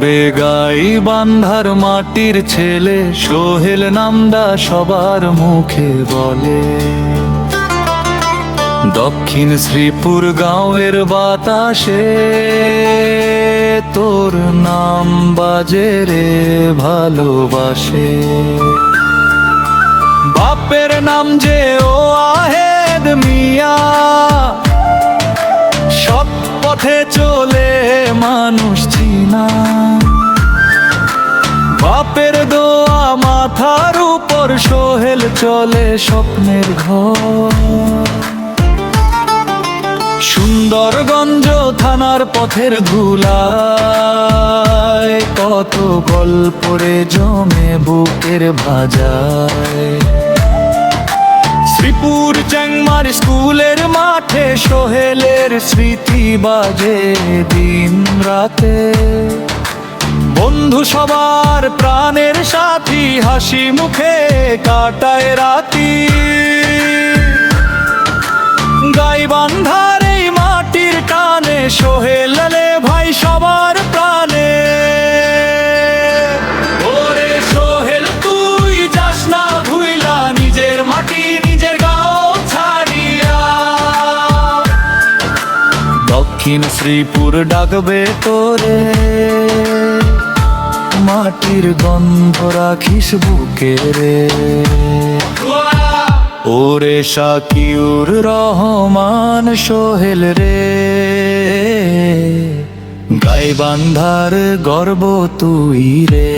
ওরে গাই বান্ধার মাটির ছেলে, সোহেল নামটা সবার মুখে বলে। দক্ষিণ শ্রীপুর গাঁয়ের বাতাসে তোর নাম বাজে রে ভালোবাসে। বাপের নাম যে ও আহেদ মিয়া, সৎ পথে চলে মানুষ চিনা। বাপের দোয়া মাথার উপর সোহেল চলে স্বপ্নের ঘর। সুন্দরগঞ্জ থানার পথের ধুলায় কত গল্প রে জমে বুকের ভাজায়। শ্রীপুর চ্যাংমার স্কুলের মাঠে সোহেলের স্মৃতি বাজে দিন রাতে। বন্ধু সবার প্রাণের সাথী, হাসি মুখে কাটায় রাতি। গাইবান্ধার এই মাটির টানে সোহেল আলে ভাই সবার প্রাণে। ওরে সোহেল তুই যাস না ভুইলা নিজের মাটি নিজের গাঁও ছাড়িয়া। দক্ষিণ শ্রীপুর ডাকবে তোরে, মাটির গন্ধ রাখিস বুকে রে। ওরে শাকিউর রহমান সোহেল রে, গাইবান্ধার গর্ব তুই রে।